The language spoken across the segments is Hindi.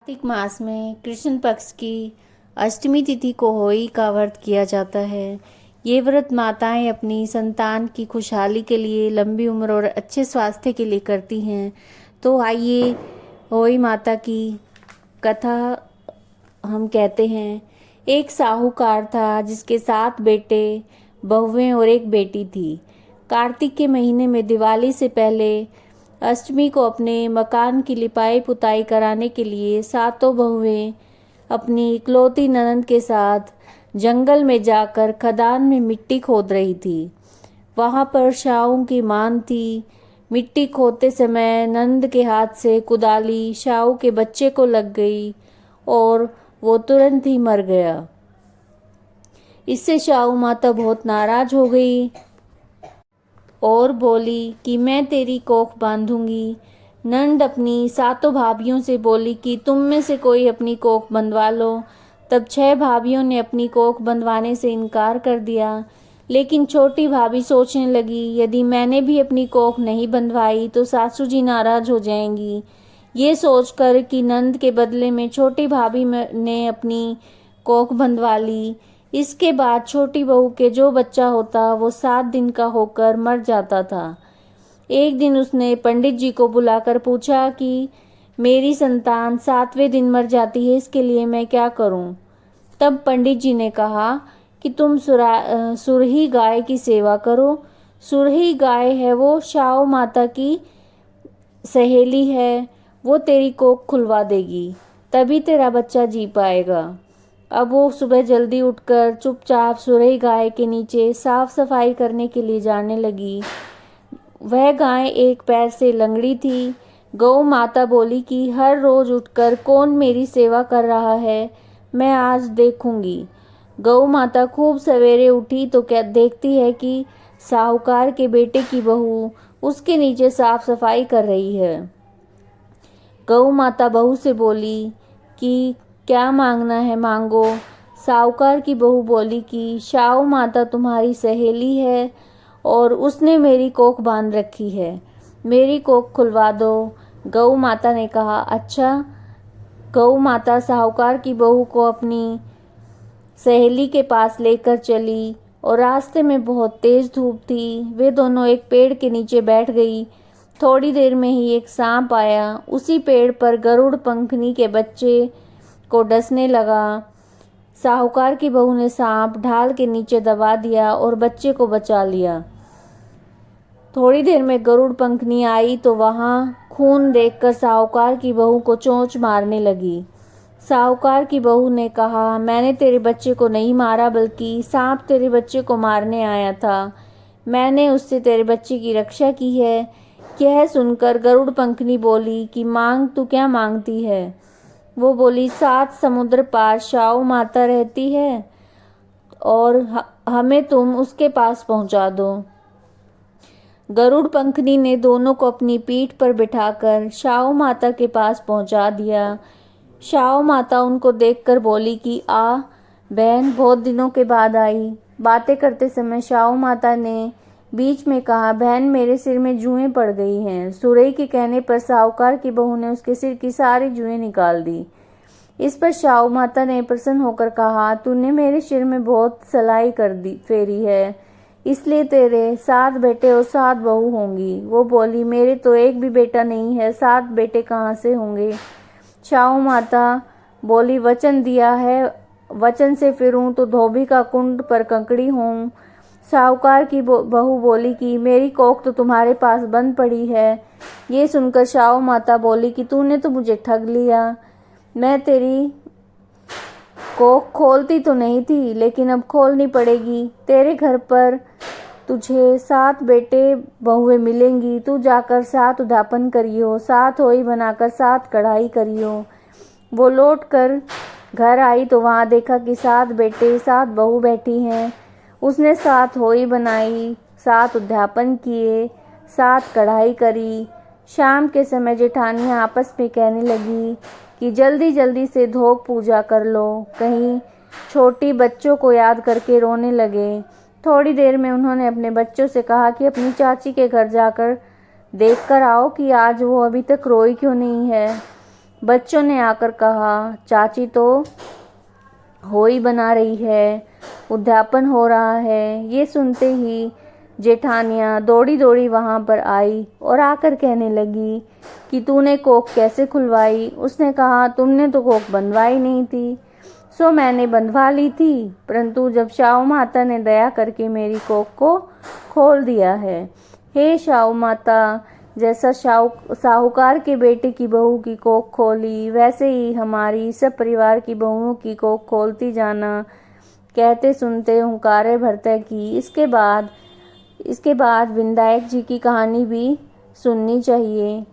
कार्तिक मास में कृष्ण पक्ष की अष्टमी तिथि को होली का व्रत किया जाता है। ये व्रत माताएं अपनी संतान की खुशहाली के लिए, लंबी उम्र और अच्छे स्वास्थ्य के लिए करती हैं। तो आइए होली माता की कथा हम कहते हैं। एक साहूकार था जिसके 7 बेटे, बहुएं और एक बेटी थी। कार्तिक के महीने में दिवाली से पहले अष्टमी को अपने मकान की लिपाई पुताई कराने के लिए 7 बहुएं अपनी इकलौती ननद के साथ जंगल में जाकर खदान में मिट्टी खोद रही थी। वहां पर शाऊ की मान थी। मिट्टी खोदते समय नंद के हाथ से कुदाली शाऊ के बच्चे को लग गई और वो तुरंत ही मर गया। इससे शाऊ माता बहुत नाराज हो गई और बोली कि मैं तेरी कोख बांधूंगी। नंद अपनी 7 भाभियों से बोली कि तुम में से कोई अपनी कोख बंधवा लो। तब 6 भाभियों ने अपनी कोख बंधवाने से इनकार कर दिया, लेकिन छोटी भाभी सोचने लगी, यदि मैंने भी अपनी कोख नहीं बंधवाई तो सासू जी नाराज हो जाएंगी। ये सोचकर कि नंद के बदले में छोटी भाभी ने अपनी कोख बंधवा ली। इसके बाद छोटी बहू के जो बच्चा होता वो 7 दिन का होकर मर जाता था। एक दिन उसने पंडित जी को बुलाकर पूछा कि मेरी संतान 7वें दिन मर जाती है, इसके लिए मैं क्या करूं? तब पंडित जी ने कहा कि तुम सुरही गाय की सेवा करो। सुरही गाय है वो शाऊ माता की सहेली है, वो तेरी कोख खुलवा देगी, तभी तेरा बच्चा जी पाएगा। अब वो सुबह जल्दी उठकर चुपचाप सुरही गाय के नीचे साफ सफाई करने के लिए जाने लगी। वह गाय एक पैर से लंगड़ी थी। गौ माता बोली कि हर रोज उठकर कौन मेरी सेवा कर रहा है, मैं आज देखूंगी। गौ माता खूब सवेरे उठी तो क्या देखती है कि साहूकार के बेटे की बहू उसके नीचे साफ सफाई कर रही है। गौ माता बहू से बोली कि क्या मांगना है मांगो। साहूकार की बहू बोली कि शाऊ माता तुम्हारी सहेली है और उसने मेरी कोख बांध रखी है, मेरी कोख खुलवा दो। गौ माता ने कहा अच्छा। गौ माता साहूकार की बहू को अपनी सहेली के पास लेकर चली और रास्ते में बहुत तेज धूप थी। वे दोनों एक पेड़ के नीचे बैठ गई। थोड़ी देर में ही एक सांप आया। उसी पेड़ पर गरुड़ पंखनी के बच्चे को डसने लगा। साहूकार की बहू ने सांप ढाल के नीचे दबा दिया और बच्चे को बचा लिया। थोड़ी देर में गरुड़ पंखनी आई तो वहां खून देखकर साहूकार की बहू को चोंच मारने लगी। साहूकार की बहू ने कहा मैंने तेरे बच्चे को नहीं मारा, बल्कि सांप तेरे बच्चे को मारने आया था। मैंने उससे तेरे बच्चे की रक्षा की है। यह सुनकर गरुड़ पंखनी बोली कि मांग, तू क्या मांगती है? वो बोली 7 समुद्र पार शाऊ माता रहती है और हमें तुम उसके पास पहुंचा दो। गरुड़ पंखनी ने दोनों को अपनी पीठ पर बिठाकर शाऊ माता के पास पहुंचा दिया। शाऊ माता उनको देखकर बोली कि आ बहन, बहुत दिनों के बाद आई। बातें करते समय शाऊ माता ने बीच में कहा बहन, मेरे सिर में जुएं पड़ गई हैं। सुरई के कहने पर साहूकार की बहू ने उसके सिर की सारी जुएं निकाल दी। इस पर शाऊ माता ने प्रसन्न होकर कहा तूने मेरे सिर में बहुत सलाई कर दी फेरी है, इसलिए तेरे 7 बेटे और 7 बहू होंगी। वो बोली मेरे तो एक भी बेटा नहीं है, 7 बेटे कहाँ से होंगे? शाऊ माता बोली वचन दिया है, वचन से फिरूं तो धोबी का कुंड पर कंकड़ी हूँ। साहूकार की बहू बोली कि मेरी कोख तो तुम्हारे पास बंद पड़ी है। ये सुनकर शाऊ माता बोली कि तूने तो मुझे ठग लिया। मैं तेरी कोख खोलती तो नहीं थी, लेकिन अब खोलनी पड़ेगी। तेरे घर पर तुझे 7 बेटे बहुएं मिलेंगी। तू जाकर 7 उद्यापन करियो, 7 होई बनाकर 7 कढ़ाई करियो। वो लौट कर घर आई तो वहां देखा कि 7 बेटे 7 बहू बैठी हैं। उसने 7 होई बनाई, 7 उद्यापन किए, 7 कढ़ाई करी। शाम के समय जेठानियां आपस में कहने लगी कि जल्दी जल्दी से धोक पूजा कर लो। कहीं छोटी बच्चों को याद करके रोने लगे। थोड़ी देर में उन्होंने अपने बच्चों से कहा कि अपनी चाची के घर जाकर देख कर आओ कि आज वो अभी तक रोई क्यों नहीं है। बच्चों ने आकर कहा, चाची तो होई बना रही है, उद्यापन हो रहा है। ये सुनते ही जेठानियाँ दौड़ी दौड़ी वहाँ पर आई और आकर कहने लगी कि तूने कोख कैसे खुलवाई। उसने कहा, तुमने तो कोख बनवाई नहीं थी। सो मैंने बंधवा ली थी, परंतु जब शाहू माता ने दया करके मेरी कोख को खोल दिया है। हे शाहू माता, जैसा साहूकार के बेटे की बहू की कोख खोली, वैसे ही हमारी सब परिवार की बहुओं की कोख खोलती जाना। कहते सुनते हुंकारे भरते की। इसके बाद विनायक जी की कहानी भी सुननी चाहिए।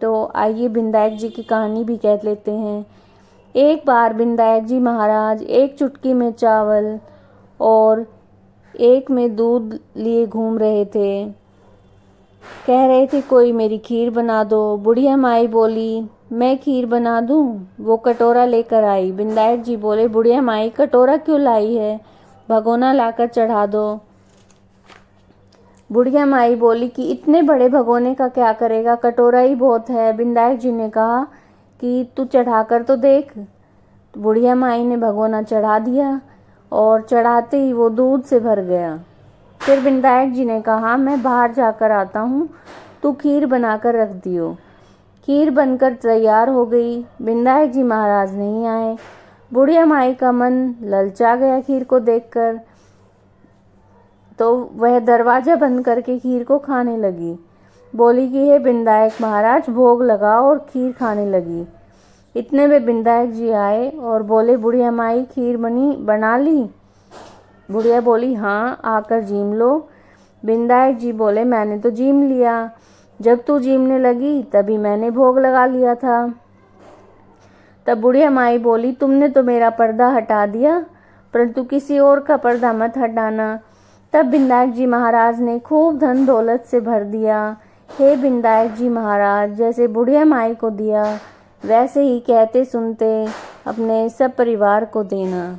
तो आइए विनायक जी की कहानी भी कह लेते हैं। एक बार विनायक जी महाराज एक चुटकी में चावल और एक में दूध लिए घूम रहे थे। कह रहे थे, कोई मेरी खीर बना दो। बुढ़िया माई बोली, मैं खीर बना दूं? वो कटोरा लेकर आई। विनायक जी बोले, बुढ़िया माई कटोरा क्यों लाई है, भगोना लाकर चढ़ा दो। बुढ़िया माई बोली कि इतने बड़े भगोने का क्या करेगा, कटोरा ही बहुत है। विनायक जी ने कहा कि तू चढ़ा कर तो देख। बुढ़िया माई ने भगोना चढ़ा दिया और चढ़ाते ही वो दूध से भर गया। फिर विनायक जी ने कहा, मैं बाहर जाकर आता हूँ, तू खीर बनाकर रख दियो। खीर बनकर तैयार हो गई। विनायक जी महाराज नहीं आए। बुढ़िया माई का मन ललचा गया खीर को देखकर, तो वह दरवाजा बंद करके खीर को खाने लगी। बोली कि हे विनायक महाराज, भोग लगाओ, और खीर खाने लगी। इतने में विनायक जी आए और बोले, बुढ़िया माई खीर बना ली? बुढ़िया बोली, हाँ, आकर जीम लो। विनायक जी बोले, मैंने तो जीम लिया, जब तू जीमने लगी तभी मैंने भोग लगा लिया था। तब बुढ़िया माई बोली, तुमने तो मेरा पर्दा हटा दिया, परंतु किसी और का पर्दा मत हटाना। तब विनायक जी महाराज ने खूब धन दौलत से भर दिया। हे विनायक जी महाराज, जैसे बुढ़िया माई को दिया, वैसे ही कहते सुनते अपने सब परिवार को देना।